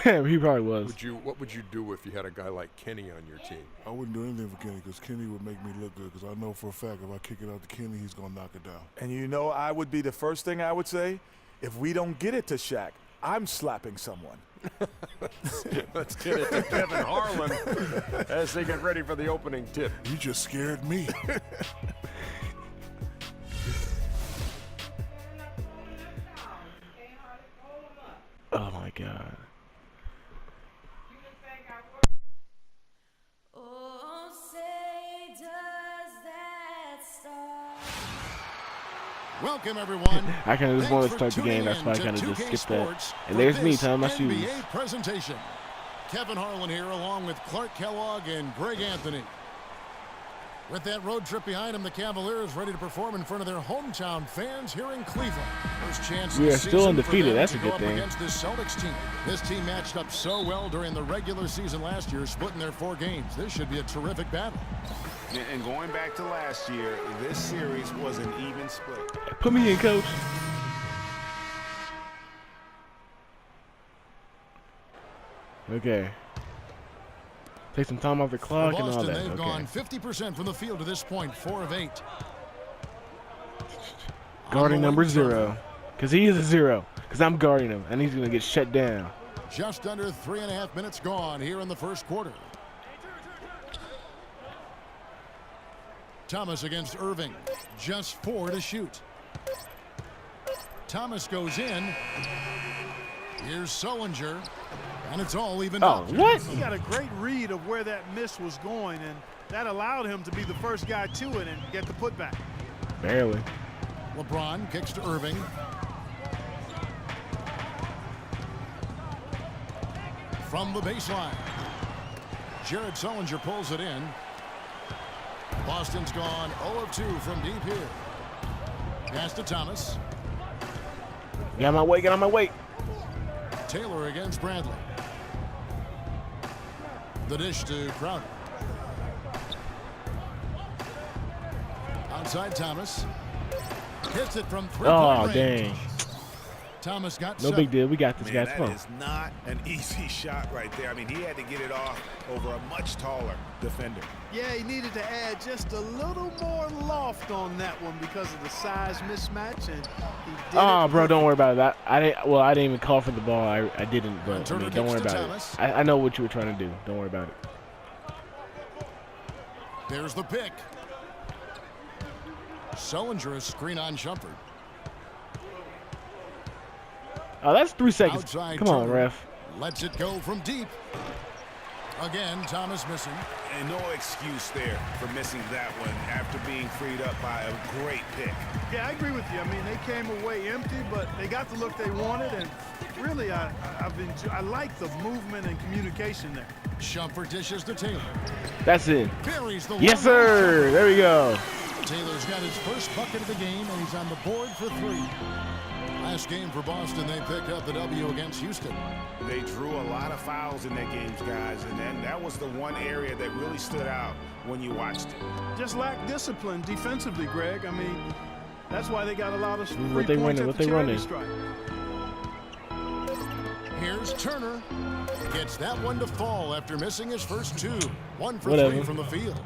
He probably was. What would you do if you had a guy like Kenny on your team? I wouldn't do anything for Kenny because Kenny would make me look good because I know for a fact if I kick it out to Kenny, he's going to knock it down. And you know, I would be the first thing I would say, if we don't get it to Shaq, I'm slapping someone. Let's get it to Kevin Harlan as they get ready for the opening tip. You just scared me. Oh my God. Oh, say does that start? Welcome, everyone. I kind of just want to Thanks start the for game. tuning That's why I in kind of to just 2K skipped that. Sports And for there's me this tying my shoes. NBA presentation. Kevin Harlan here along with Clark Kellogg and Greg Anthony. With that road trip behind him, the Cavaliers ready to perform in front of their hometown fans here in Cleveland. First chance We of are the still season undefeated. for them That's to a go good up thing. Against this Celtics team. This team matched up so well during the regular season last year, splitting their 4 games. This should be a terrific battle. And going back to last year, this series was an even split. Put me in, coach. Okay. Take some time off the For clock and all Boston, that. they've Okay. gone 50% from the field to this point, 4 of 8. Guarding number 0. Because he is a 0. Because I'm guarding him. And he's going to get shut down. Just under 3.5 minutes gone here in the first quarter. Thomas against Irving. Just 4 to shoot. Thomas goes in. Here's Sullinger. And it's all even up. What? He got a great read of where that miss was going, and that allowed him to be the first guy to it and get the putback. Barely. LeBron kicks to Irving. From the baseline. Jared Sullinger pulls it in. Boston's gone 0 of 2 from deep here. Pass to Thomas. Get on my way. Get on my way. Taylor against Bradley. The dish to Crowder. Outside Thomas. Hits it from 3-point range. Dang. Thomas got No 7. big deal. We got this, Man, guys. Come that on. is not an easy shot right there. I mean, he had to get it off over a much taller defender. Yeah, he needed to add just a little more loft on that one because of the size mismatch, and he did Oh, it bro, don't perfect. worry about that. I didn't even call for the ball. I didn't, but I mean, Turner don't worry kicks to about Thomas. it. I know what you were trying to do. Don't worry about it. There's the pick. Sullinger, a screen on Shumpert. Oh, that's 3 seconds. Outside Come on, Turner. ref. Lets it go from deep. Again, Thomas missing. And no excuse there for missing that one after being freed up by a great pick. Yeah, I agree with you. I mean, they came away empty, but they got the look they wanted, and really, I like the movement and communication there. Shumpert dishes to Taylor. That's it. Buries the Yes, one. sir. There we go. Taylor's got his first bucket of the game, and he's on the board for 3. Last game for Boston, they picked up the W against Houston. They drew a lot of fouls in their games, guys, and then that was the one area that really stood out when you watched it. Just lack discipline defensively, Greg. I mean, that's why they got a lot of free What they points running, at what the they charity running. stripe. Here's Turner. Gets that one to fall after missing his first 2. 1 for Whatever. 3 from the field.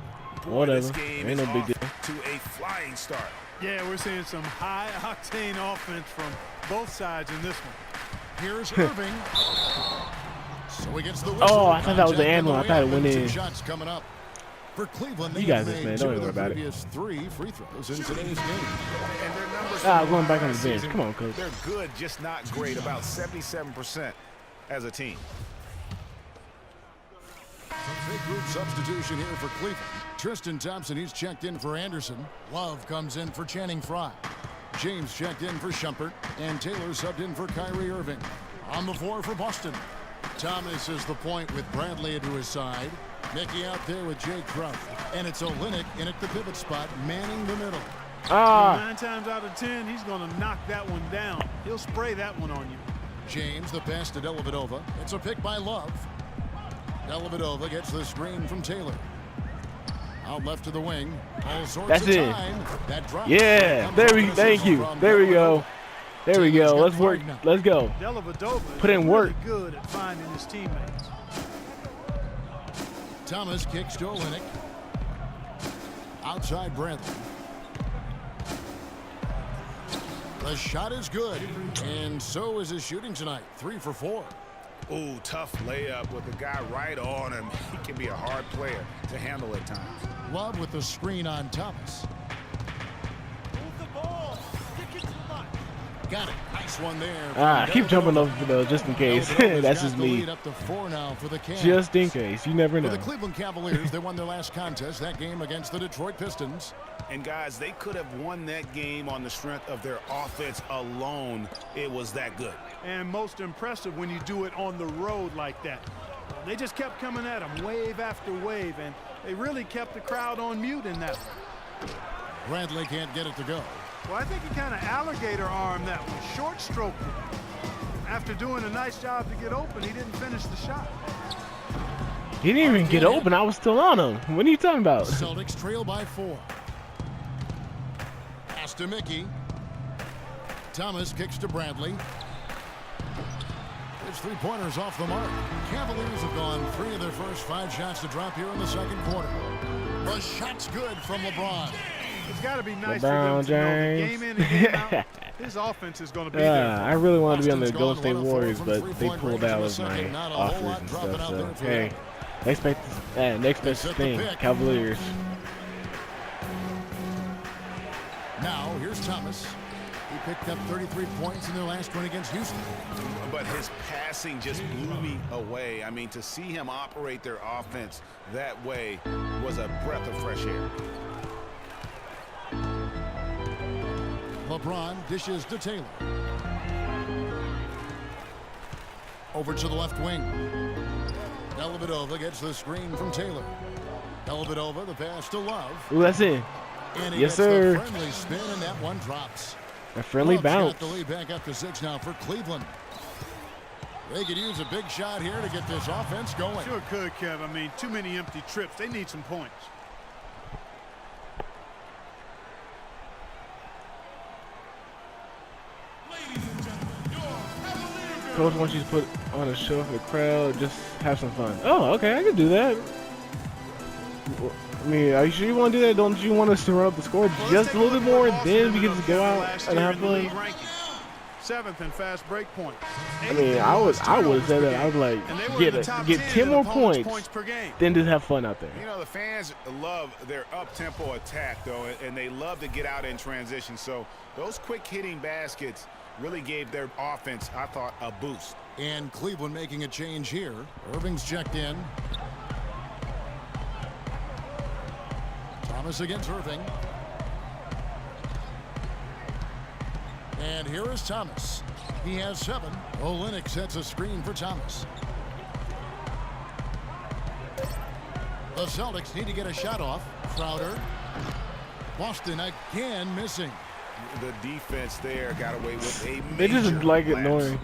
Whatever. This game Ain't is no big off deal. to a flying start. Yeah, we're seeing some high-octane offense from both sides in this one. Here's Irving. So he gets the Oh, I thought that was the and one. I thought it went in. Shots coming up. For Cleveland, they You guys, have made man, 2 don't of worry the about it. previous 3 free throws in today's game. And their numbers Going back on the bench. Come on, coach. They're good, just not great. About 77% as a team. Big group substitution here for Cleveland. Tristan Thompson, he's checked in for Anderson. Love comes in for Channing Frye. James checked in for Shumpert. And Taylor subbed in for Kyrie Irving. On the floor for Boston. Thomas is the point with Bradley to his side. Mickey out there with Jay Crowder. And it's Olynyk in at the pivot spot, manning the middle. 9 times out of 10, he's going to knock that one down. He'll spray that one on you. James, the pass to Dellavedova. It's a pick by Love. Dellavedova gets the screen from Taylor. Out left to the wing. All sorts That's of it. time. That drop Yeah. comes There up we. with a Thank sizzle you. from There we go. Dellavedova. There we Taylor's go. got Let's work. 5 now. Let's go. Dellavedova is Put in really work. good at finding his teammates. Thomas kicks to Olenek. Outside Bradley. The shot is good, and so is his shooting tonight. 3 for 4. Ooh, tough layup with the guy right on him. He can be a hard player to handle at times. Love with the screen on Thomas. Got it. Nice one there. Ah, keep jumping over those just in case. That's just me. Lead up to 4 now for the Cavs. Just in case. You never For know. the Cleveland Cavaliers, they won their last contest, that game against the Detroit Pistons. And guys, they could have won that game on the strength of their offense alone. It was that good. And most impressive when you do it on the road like that. They just kept coming at him wave after wave, and they really kept the crowd on mute in that one. Bradley can't get it to go. Well, I think he kind of alligator armed that one, short stroked it. After doing a nice job to get open, he didn't finish the shot. He didn't even get open. I was still on him. What are you talking about? Celtics trail by 4. Pass to Mickey. Thomas kicks to Bradley. His 3-pointers off the mark. Cavaliers have gone 3 of their first 5 shots to drop here in the second quarter. The shot's good from LeBron. It's got to be nice LeBron for them to know that James. game in and game out, his offense is going to be Yeah, there. I really wanted to be on the Boston's Golden State gone 1 of 4 Warriors, from but they three-point pulled range out in the of my second. Not a whole offers lot and dropping stuff. out So there for hey, next best set the thing, pick. Cavaliers. Now, here's Thomas. He picked up 33 points in their last win against Houston. But his passing just blew me away. I mean, to see him operate their offense that way was a breath of fresh air. LeBron dishes to Taylor. Over to the left wing. Dellavedova gets the screen from Taylor. Dellavedova, the pass to Love. Ooh, that's it. And he Yes, gets sir. the friendly spin, and that one drops. A friendly Love's bounce. got the lead back up to 6 now for Cleveland. They could use a big shot here to get this offense going. Sure could, Kev. I mean, too many empty trips. They need some points. Coach wants you to put on a show for the crowd, just have some fun. Oh, okay, I can do that. I mean, are you sure you want to do that? Don't you want us to run up the score Well, just a little bit more, Boston then we ended can just up go getting out last and year have in the league fun? rankings. 7th in fast break points. I mean, I would have said that. I would like And they were in the get top 10 in more opponents' points, per game. then just have fun out there. You know, the fans love their up-tempo attack, though, and they love to get out in transition. So those quick-hitting baskets really gave their offense, I thought, a boost. And Cleveland making a change here. Irving's checked in. Thomas against Irving. And here is Thomas. He has 7. Olenek sets a screen for Thomas. The Celtics need to get a shot off. Crowder. Boston again missing. The defense there got away with a major They just like lapse. ignoring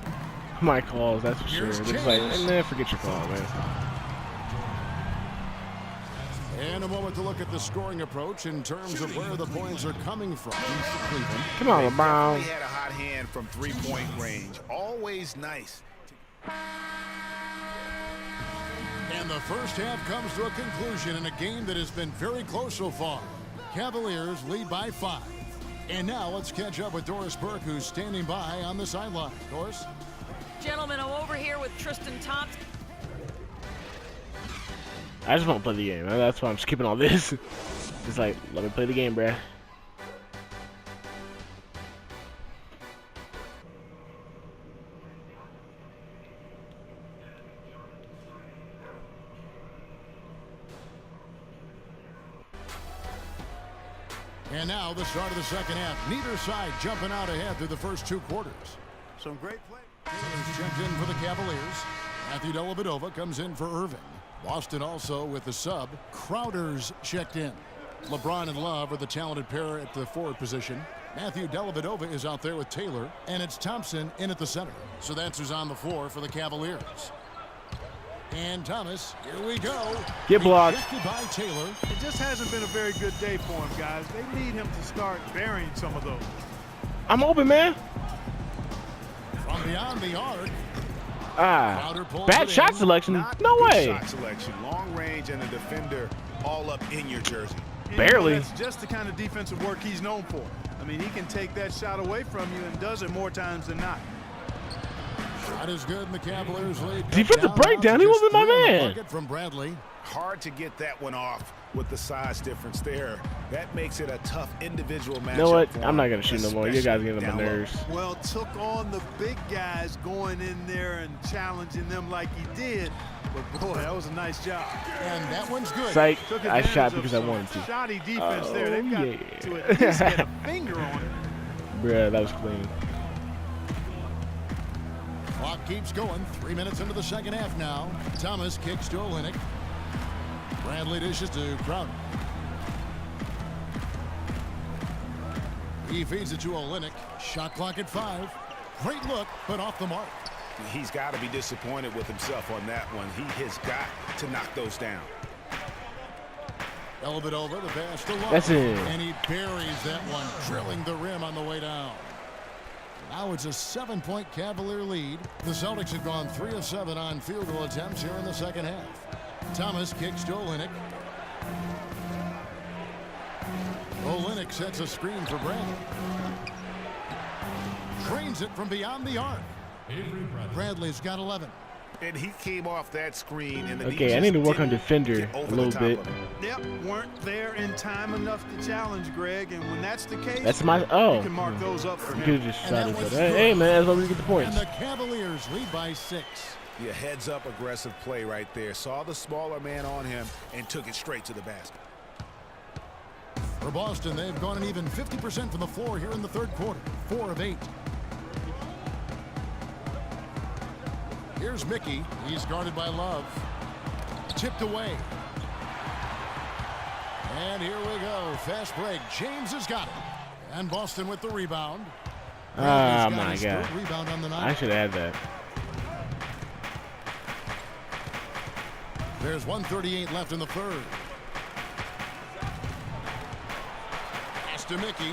my calls, that's for sure. Here's They're just like, James. man, forget your call, man. And a moment to look at the scoring approach in terms of where the points are coming from. Cleveland. Come on, They LeBron. definitely had a hot hand from three-point range. Always nice. And the first half comes to a conclusion in a game that has been very close so far. Cavaliers lead by 5. And now let's catch up with Doris Burke, who's standing by on the sideline. Doris? Gentlemen, I'm over here with Tristan Thompson. I just want to play the game. That's why I'm skipping all this. Just like, let me play the game, bruh. And now the start of the second half. Neither side jumping out ahead through the first 2 quarters. Some great play. Taylor's checked in for the Cavaliers. Matthew Dellavedova comes in for Irving. Boston also with the sub. Crowder's checked in. LeBron and Love are the talented pair at the forward position. Matthew Dellavedova is out there with Taylor, and it's Thompson in at the center. So that's who's on the floor for the Cavaliers. And Thomas, here we go. Get blocked. Rejected by Taylor. It just hasn't been a very good day for him, guys. They need him to start burying some of those. I'm open, man. beyond the arc. Ah, bad shot selection. Not No good way. shot selection, long range, and a defender all up in your jersey. You know, Barely. that's just the kind of defensive work he's known for. I mean, he can take that shot away from you and does it more times than not. Shot is good, and the Cavaliers lead. Defensive breakdown. He wasn't my man. Bucket from Bradley. Hard to get that one off with the size difference there. That makes it a tough individual matchup. You know what? for I'm not him, gonna shoot no more. You guys especially get on down my low. nerves. Well, took on the big guys going in there and challenging them like he did. But boy, that was a nice job. And that one's good. Psych. Took I advantage shot of because I some wanted to. Shoddy defense there. Oh, They've got yeah. to at least get a finger on it. Bruh, that was clean. Clock keeps going. 3 minutes into the second half now. Thomas kicks to Olynyk. Bradley dishes to Crowder. He feeds it to Olynyk. Shot clock at 5. Great look, but off the mark. He's got to be disappointed with himself on that one. He has got to knock those down. Elbit over the pass to Love. That's it. And he buries that one, drilling the rim on the way down. Now it's a 7-point Cavalier lead. The Celtics have gone 3 of 7 on field goal attempts here in the second half. Thomas kicks to Olynyk. Olynyk sets a screen for Bradley. Trains it from beyond the arc. Bradley's got 11. And he came off that screen. And Okay, I need to work on defender a little bit. Yep, weren't there in time enough to challenge Greg, and when that's the case, That's my. you Oh. can mark those up for You him. could have just And shot that it. was But hey, man, that's why we get the And points. the Cavaliers lead by 6. Yeah, heads up aggressive play right there. Saw the smaller man on him and took it straight to the basket. For Boston, they've gone an even 50% from the floor here in the third quarter. 4 of 8. Here's Mickey. He's guarded by Love. Tipped away. And here we go. Fast break. James has got it. And Boston with the rebound. Ah, Bradley's got my his God. third rebound on the night. I should add that. There's 1:38 left in the third. Pass to Mickey.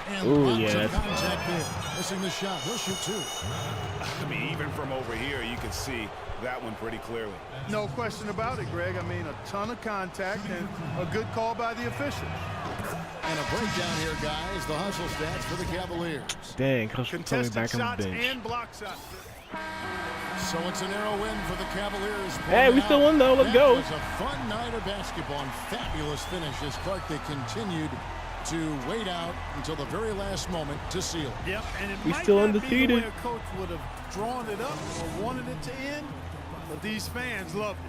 And Ooh, lots yeah, of that's- contact there. Missing the shot. He'll shoot 2. I mean, even from over here, you can see that one pretty clearly. No question about it, Greg. I mean, a ton of contact and a good call by the official. And a breakdown here, guys. The hustle stats for the Cavaliers. Dang, Coach coming Contested back on the shots bench. and block shots. So it's a narrow win for the Cavaliers. Hey, we still won, though. Let's go. It was a fun night of basketball and fabulous finish as Clark, they continued to wait out until the very last moment to seal it. Yep, and it We might still not be the undefeated. way a coach would have drawn it up or wanted it to end, but these fans loved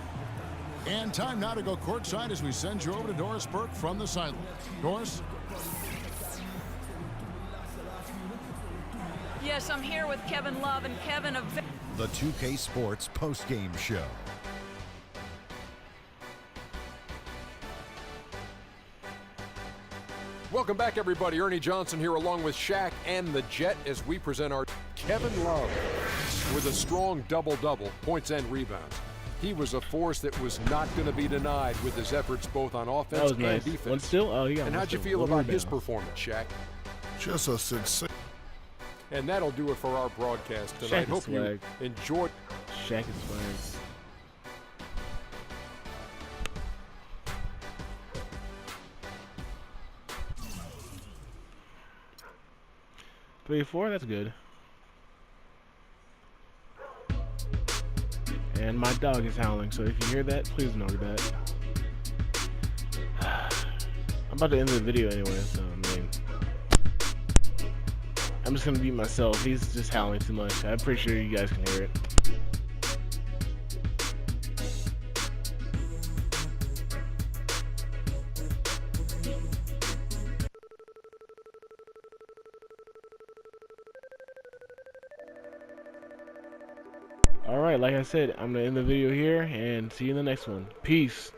it. And time now to go courtside as we send you over to Doris Burke from the sideline. Doris? Yes, I'm here with Kevin Love, and Kevin, The 2K Sports postgame show. Welcome back, everybody. Ernie Johnson here along with Shaq and the Jet as we present our Kevin Love with a strong double-double, points and rebounds. He was a force that was not going to be denied with his efforts both on That offense was and nice. defense. One still? Oh, yeah. And how'd you feel about his performance, Shaq? Just a sensation. And that'll do it for our broadcast tonight. Shaq is Hope you swag. enjoyed. Shaq is fine. 3-4, that's good. And my dog is howling, so if you hear that, please ignore that. I'm about to end the video anyway, so I mean, I'm just gonna mute myself. He's just howling too much. I'm pretty sure you guys can hear it. Alright, like I said, I'm gonna end the video here and see you in the next one. Peace.